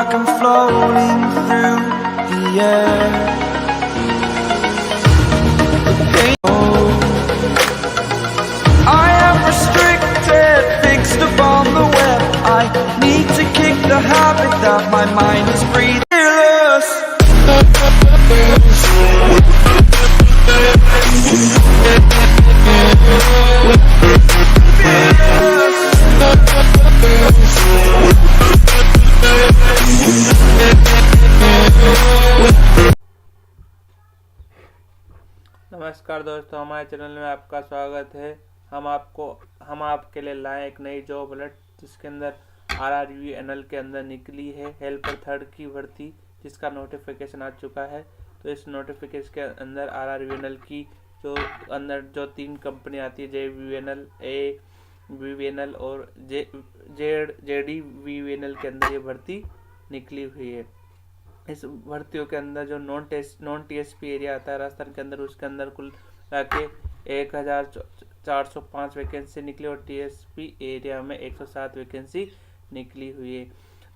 like I'm floating through the air. I am restricted, fixed upon the web. I need to kick the habit that my mind is breathing. Fearless. नमस्कार दोस्तों, हमारे channel में आपका स्वागत है। हम आपके लिए लाए एक नई जॉब अलर्ट, जिसके अंदर RRVNL के अंदर निकली है हेल्पर थर्ड की भर्ती, जिसका नोटिफिकेशन आ चुका है। तो इस नोटिफिकेशन के अंदर RRVNL की जो 3 कंपनी आती है, JVNL, AVNL और JDVNL के अंदर ये भर्ती निकली हुई है। इस भर्तियों के अंदर जो नॉन TSP एरिया आता है राजस्थान के अंदर, उसके अंदर कुल के 1405 वैकेंसी निकली और TSP एरिया में 107 वैकेंसी निकली हुई है।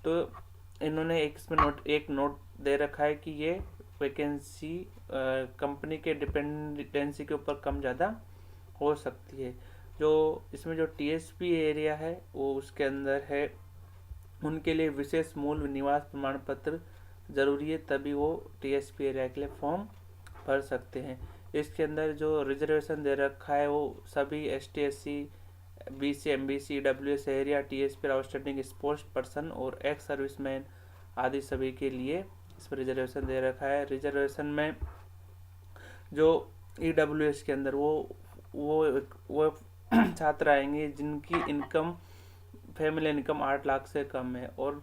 तो इन्होंने एक नोट दे रखा है कि ये वैकेंसी कंपनी के डिपेंडेंसी के ऊपर कम ज़्यादा हो सकती है। जो इसमें जो TSP एरिया है वो उसके अंदर है, उनके लिए विशेष मूल निवास प्रमाण पत्र ज़रूरी है, तभी वो TSP एरिया के लिए फॉर्म भर सकते हैं। इसके अंदर जो रिजर्वेशन दे रखा है वो सभी ST SC BC MBC EWS area, TSP outstanding sports person और एक्स सर्विसमैन आदि सभी के लिए इस पर रिजर्वेशन दे रखा है। रिजर्वेशन में जो EWS के अंदर वो छात्र आएंगे जिनकी फैमिली इनकम 8 लाख से कम है, और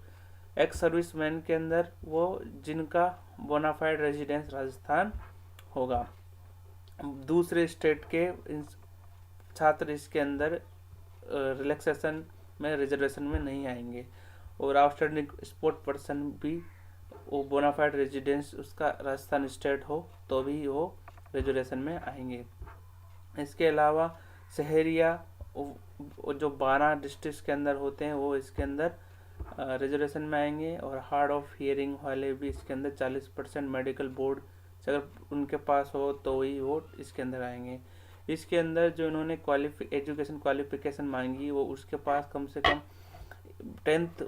एक्स सर्विसमैन के अंदर वो जिनका बोनाफाइड रेजिडेंस राजस्थान होगा। दूसरे स्टेट के छात्र इसके अंदर रिलैक्सेशन में रिजर्वेशन में नहीं आएंगे, और आउटस्टैंडिंग स्पोर्ट पर्सन भी वो बोनाफाइड रेजिडेंस उसका राजस्थान स्टेट हो तो भी वो रिजर्वेशन में आएंगे। इसके अलावा शहरिया जो 12 डिस्ट्रिक्ट के अंदर होते हैं वो इसके अंदर रिजर्वेशन में आएंगे, और हार्ड ऑफ हियरिंग वाले भी इसके अंदर 40% मेडिकल बोर्ड अगर उनके पास हो तो ही वो इसके अंदर आएंगे। इसके अंदर जो इन्होंने एजुकेशन क्वालिफिकेशन मांगी वो उसके पास कम से कम 10th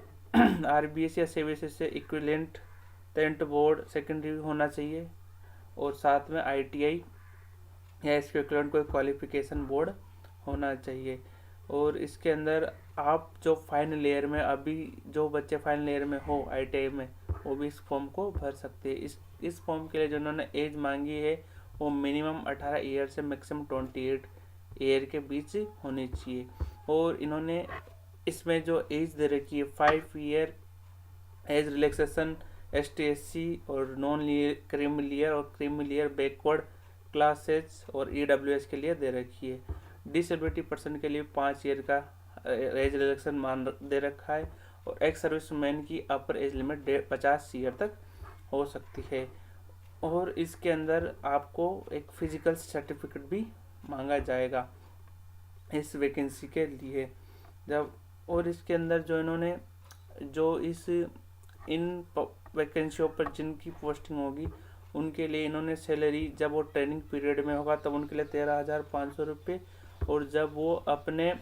RBS या CBSE से इक्विवेलेंट 10th बोर्ड सेकेंडरी होना चाहिए, और साथ में ITI या इसके इक्विवेलेंट कोई क्वालिफिकेशन बोर्ड होना चाहिए। और इसके अंदर आप जो फाइनल ईयर में अभी जो बच्चे फाइनल ईयर में हो ITI में, वो भी इस फॉर्म को भर सकते हैं। इस फॉर्म के लिए जो उन्होंने एज मांगी है वो मिनिमम 18 ईयर से मैक्सिमम 28 ईयर के बीच होनी चाहिए। और इन्होंने इसमें जो एज दे रखी है 5 year age relaxation ST SC और नॉन क्रीमिलियर और क्रीमिलियर बैकवर्ड क्लासेस और EWS के लिए दे रखी है। डिसेबिलिटी पर्सन के लिए 5 ईयर का एज रिलैक्सेशन मान दे रखा है, और एक्स सर्विसमैन की अपर एज लिमिट 50 ईयर तक हो सकती है। और इसके अंदर आपको एक फिजिकल सर्टिफिकेट भी मांगा जाएगा इस वैकेंसी के लिए। और इसके अंदर जो इन्होंने इन वैकेंसियों पर जिनकी पोस्टिंग होगी उनके लिए इन्होंने सैलरी, जब वो ट्रेनिंग पीरियड में होगा तब उनके लिए 13,500 रुपये, और जब वो अपने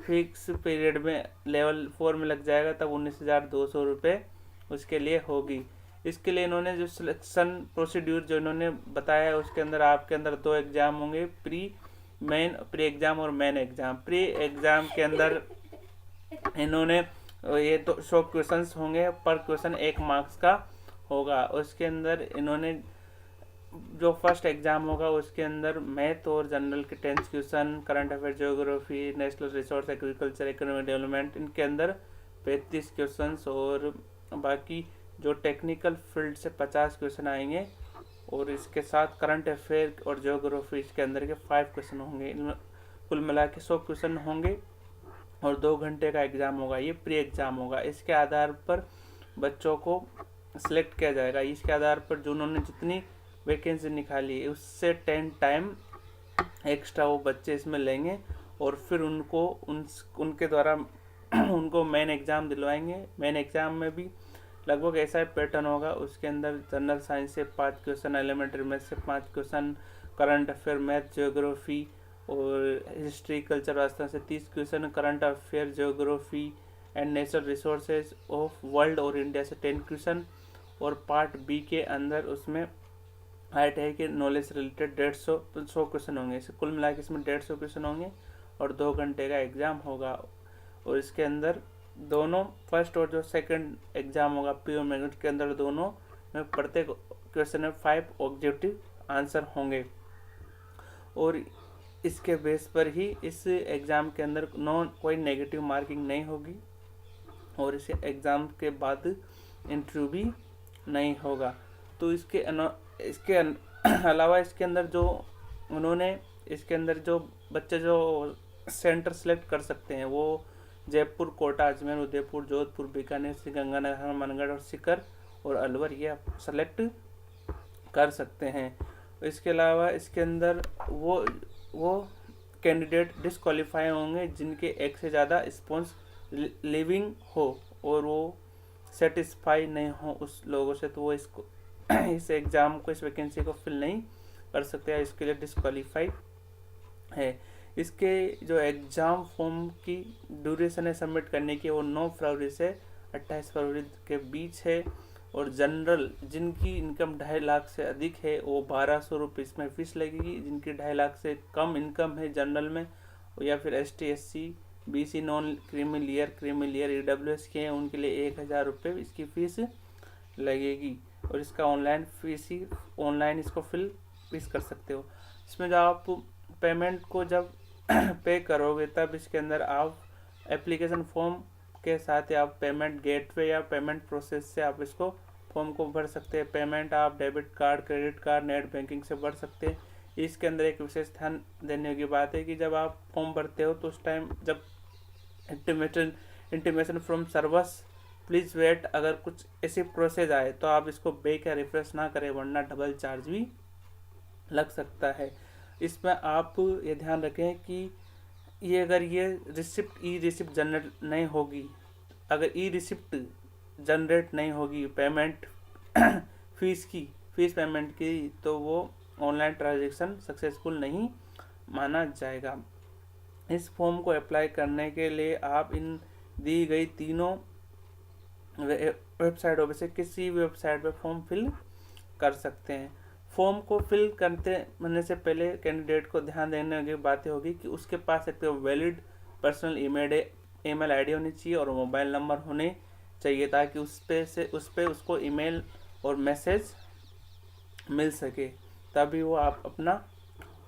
फिक्स पीरियड में लेवल 4 में लग जाएगा तब 19,200 रुपये उसके लिए होगी। इसके लिए इन्होंने जो सिलेक्शन प्रोसीड्यूर जो इन्होंने बताया है उसके अंदर आपके अंदर 2 एग्ज़ाम होंगे, प्री एग्ज़ाम और मेन एग्ज़ाम। प्री एग्ज़ाम के अंदर इन्होंने ये तो 100 क्वेश्चंस होंगे, पर क्वेश्चन 1 मार्क्स का होगा। उसके अंदर इन्होंने जो फर्स्ट एग्जाम होगा उसके अंदर मैथ और जनरल के 10 question, current affair, geography, national resource, agriculture, economic development, इनके अंदर 35 क्वेश्चंस, और बाकी जो टेक्निकल फील्ड से 50 क्वेश्चन आएंगे, और इसके साथ करंट अफेयर और ज्योग्राफी के अंदर के 5 क्वेश्चन होंगे। कुल मिला के 100 क्वेश्चन होंगे, और 2 घंटे का एग्ज़ाम होगा। ये प्री एग्ज़ाम होगा। इसके आधार पर बच्चों को सिलेक्ट किया जाएगा। इसके आधार पर जो उन्होंने जितनी वैकेंसी निकाली है उससे 10 टाइम एक्स्ट्रा वो बच्चे इसमें लेंगे, और फिर उनके द्वारा उनको मेन एग्ज़ाम दिलवाएंगे। मेन एग्ज़ाम में भी लगभग ऐसा ही पैटर्न होगा। उसके अंदर जनरल साइंस से 5 क्वेश्चन, एलिमेंट्री मैथ से 5 question, current affair, math, geography और हिस्ट्री, कल्चर, राजस्थान से 30 question, current affair, geography and natural resources of world और इंडिया से 10 क्वेश्चन। और पार्ट बी के अंदर उसमें हाइट है कि नॉलेज रिलेटेड 150 क्वेश्चन होंगे। इसे कुल मिला के इसमें 150 क्वेश्चन होंगे और 2 घंटे का एग्ज़ाम होगा। और इसके अंदर दोनों फर्स्ट और जो सेकंड एग्ज़ाम होगा पीओ मैग्नेट के अंदर, दोनों में प्रत्येक क्वेश्चन में 5 ऑब्जेक्टिव आंसर होंगे। और इसके बेस पर ही इस एग्ज़ाम के अंदर कोई नेगेटिव मार्किंग नहीं होगी और इस एग्ज़ाम के बाद इंटरव्यू भी नहीं होगा। तो इसके अलावा इसके अंदर जो उन्होंने इसके अंदर जो बच्चे जो सेंटर सेलेक्ट कर सकते हैं वो जयपुर, कोटा, अजमेर, उदयपुर, जोधपुर, बीकानेर, श्रीगंगानगर, हनुमानगढ़ और सीकर और अलवर ये आप सेलेक्ट कर सकते हैं। इसके अलावा इसके अंदर वो कैंडिडेट डिस्क्वालीफाई होंगे जिनके एक से ज़्यादा स्पॉन्स लिविंग हो और वो सेटिस्फाई नहीं हो उस लोगों से, तो वो इसको इस एग्ज़ाम को, इस वैकेंसी को फिल नहीं कर सकते हैं, इसके लिए डिस्क्वालीफाई है। इसके जो एग्ज़ाम फॉर्म की ड्यूरेशन है सबमिट करने की वो 9 फरवरी से 28 फरवरी के बीच है। और जनरल जिनकी इनकम 2.5 लाख से अधिक है वो 1200 रुपये इसमें फ़ीस लगेगी। जिनकी 2.5 लाख से कम इनकम है जनरल में या फिर ST SC BC non creamy layer EWS के हैं उनके लिए 1000 रुपये इसकी फ़ीस लगेगी। और इसका ऑनलाइन इसको फीस कर सकते हो। इसमें जब आप पेमेंट को जब पे करोगे तब इसके अंदर आप एप्लीकेशन फॉर्म के साथ आप पेमेंट गेटवे या पेमेंट प्रोसेस से आप इसको फॉर्म को भर सकते हैं। पेमेंट आप debit card, credit card, net banking से भर सकते हैं। इसके अंदर एक विशेष ध्यान देने की बात है कि जब आप फॉर्म भरते हो तो उस टाइम जब intimation from servers please wait, अगर कुछ ऐसी प्रोसेस आए तो आप इसको बैक या रिफ्रेश ना करें वरना डबल चार्ज भी लग सकता है। इसमें आप ये ध्यान रखें कि ये अगर ये रिसिप्ट जनरेट नहीं होगी, अगर रिसिप्ट जनरेट नहीं होगी पेमेंट फीस पेमेंट की, तो वो ऑनलाइन ट्रांजैक्शन सक्सेसफुल नहीं माना जाएगा। इस फॉर्म को अप्लाई करने के लिए आप इन दी गई तीनों वेबसाइटों में से किसी भी वेबसाइट पर फॉर्म फिल कर सकते हैं। फॉर्म को फिल करने से पहले कैंडिडेट को ध्यान देने की बातें होगी कि उसके पास एक तो वैलिड पर्सनल ईमेल आईडी होनी चाहिए और मोबाइल नंबर होने चाहिए ताकि उस पे उसको ईमेल और मैसेज मिल सके, तभी वो आप अपना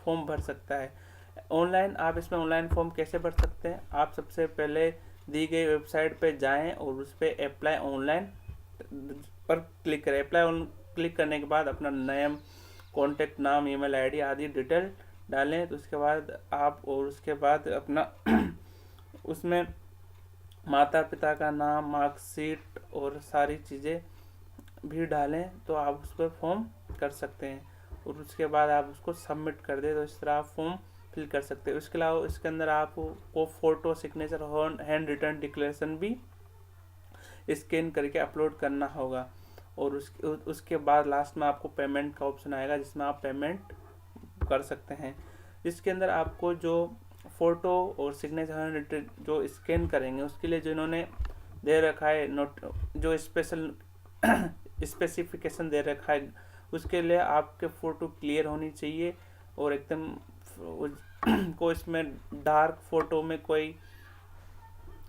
फॉर्म भर सकता है। आप इसमें ऑनलाइन फॉर्म कैसे भर सकते हैं? आप सबसे पहले दी गई वेबसाइट पे जाएं और उस पर अप्लाई ऑनलाइन पर क्लिक करें। क्लिक करने के बाद अपना नेम, कॉन्टैक्ट नाम, ईमेल आईडी आदि डिटेल डालें। तो उसके बाद अपना उसमें माता पिता का नाम, मार्कशीट और सारी चीज़ें भी डालें तो आप उस पर फॉर्म कर सकते हैं। और उसके बाद आप उसको सबमिट कर दें तो इस तरह आप फॉर्म फिल कर सकते हैं। उसके अलावा इसके अंदर आपको फ़ोटो, सिग्नेचर और हैंड रिटन डिक्लेरेशन भी स्कैन करके अपलोड करना होगा। और उसके बाद लास्ट में आपको पेमेंट का ऑप्शन आएगा जिसमें आप पेमेंट कर सकते हैं। इसके अंदर आपको जो फ़ोटो और सिग्नेचर जो स्कैन करेंगे उसके लिए जो इन्होंने दे रखा है जो स्पेसिफिकेशन दे रखा है उसके लिए आपके फ़ोटो क्लियर होनी चाहिए और एकदम कोई इसमें डार्क फ़ोटो में कोई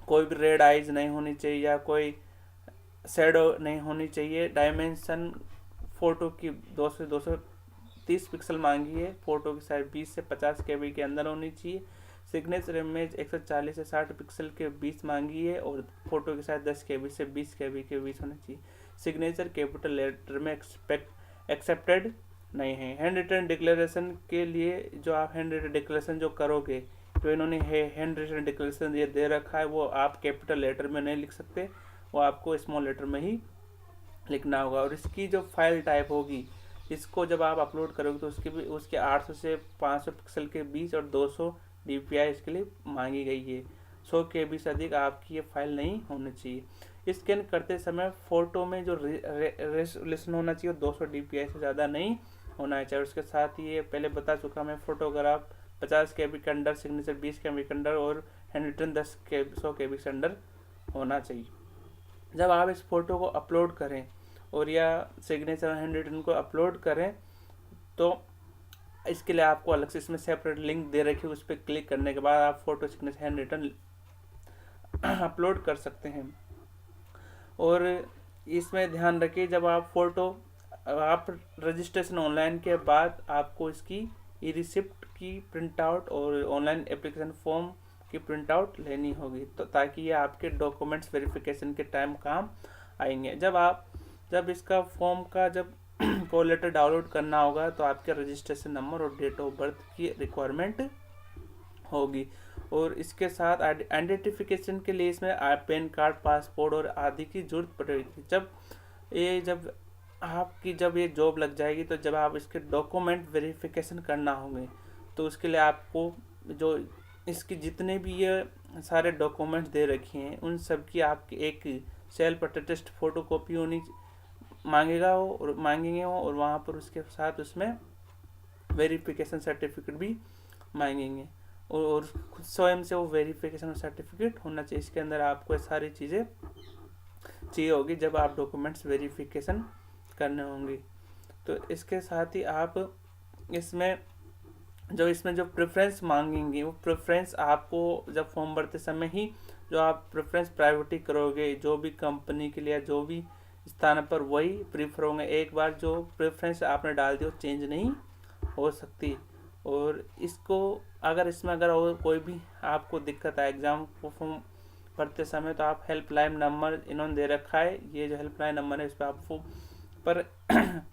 भी रेड आइज नहीं होनी चाहिए या कोई शैडो नहीं होनी चाहिए। डायमेंशन फ़ोटो की 200 से 230 पिक्सल मांगी है। फ़ोटो की साइज 20 से 50 KB के अंदर होनी चाहिए। सिग्नेचर इमेज 140 से 60 पिक्सल के बीच मांगी है और फोटो की साइज 10 KB से 20 KB के बीच होनी चाहिए। सिग्नेचर कैपिटल लेटर में एक्सेप्टेड नहीं है। हैंड रिटन डिक्लेरेशन के लिए जो आप हैंड रिटन डिक्लेरेशन जो करोगे तो इन्होंने हैंड रिटन डिक्लेरेशन ये दे रखा है वो आप कैपिटल लेटर में नहीं लिख सकते, वो आपको स्मॉल लेटर में ही लिखना होगा। और इसकी जो फाइल टाइप होगी इसको जब आप अपलोड करोगे तो उसके 800 से 500 पिक्सल के बीच और 200 DPI इसके लिए मांगी गई है। 100 KB से अधिक आपकी ये फाइल नहीं होनी चाहिए। स्कैन करते समय फ़ोटो में जो रेजोल्यूशन होना चाहिए 200 dpi से ज़्यादा नहीं होना चाहिए। उसके साथ ही ये पहले बता चुका मैं, फ़ोटोग्राफ 50 KB के अंडर, सिग्नेचर 20 KB के अंडर और हैंड रिटन 100 KB के अंडर होना चाहिए। जब आप इस फ़ोटो को अपलोड करें और या सिग्नेचर और हैंड रिटन को अपलोड करें तो इसके लिए आपको अलग से इसमें सेपरेट लिंक दे रखी है, उस पर क्लिक करने के बाद आप photo, signature, handwritten upload कर सकते हैं। और इसमें ध्यान रखिए, जब आप फ़ोटो आप रजिस्ट्रेशन ऑनलाइन के बाद आपको इसकी ई रिसिप्ट की प्रिंट आउट और ऑनलाइन एप्लीकेशन फॉर्म की प्रिंट आउट लेनी होगी, तो ताकि ये आपके डॉक्यूमेंट्स वेरिफिकेशन के टाइम काम आएंगे। जब इसका फॉर्म का जब कॉल लेटर डाउनलोड करना होगा तो आपके रजिस्ट्रेशन नंबर और डेट ऑफ बर्थ की रिक्वायरमेंट होगी। और इसके साथ आइडेंटिफिकेशन के लिए इसमें पैन कार्ड, पासपोर्ट और आदि की जरूरत पड़ेगी। जब ये जॉब लग जाएगी तो जब आप इसके डॉक्यूमेंट वेरिफिकेशन करना होंगे तो उसके लिए आपको जो इसकी जितने भी ये सारे डॉक्यूमेंट्स दे रखे हैं उन सब की आपकी एक सेल्फ अटेस्टेड फोटोकॉपी होनी मांगेंगे और वहाँ पर उसके साथ उसमें वेरिफिकेशन सर्टिफिकेट भी मांगेंगे और खुद स्वयं से वो वेरिफिकेशन सर्टिफिकेट होना चाहिए। इसके अंदर आपको सारी चीज़ें चाहिए होगी जब आप डॉक्यूमेंट्स वेरिफिकेशन करने होंगे। तो इसके साथ ही आप इसमें जो प्रेफरेंस मांगेंगे वो प्रेफरेंस आपको जब फॉर्म भरते समय ही जो आप प्रेफरेंस प्रायोरिटी करोगे जो भी कंपनी के लिए जो भी स्थान पर वही प्रीफर होंगे। एक बार जो प्रेफरेंस आपने डाल दी वो चेंज नहीं हो सकती। और इसको अगर और कोई भी आपको दिक्कत आए एग्ज़ाम फॉर्म भरते समय तो आप हेल्पलाइन नंबर इन्होंने दे रखा है, ये जो हेल्पलाइन नंबर है इस पर आप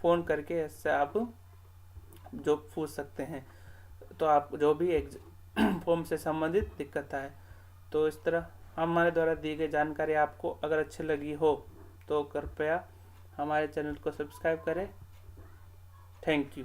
फ़ोन करके इससे आप जो पूछ सकते हैं तो आप जो भी फॉर्म से संबंधित दिक्कत आए। तो इस तरह हमारे द्वारा दी गई जानकारी आपको अगर अच्छी लगी हो तो कृपया हमारे चैनल को सब्सक्राइब करें। Thank you.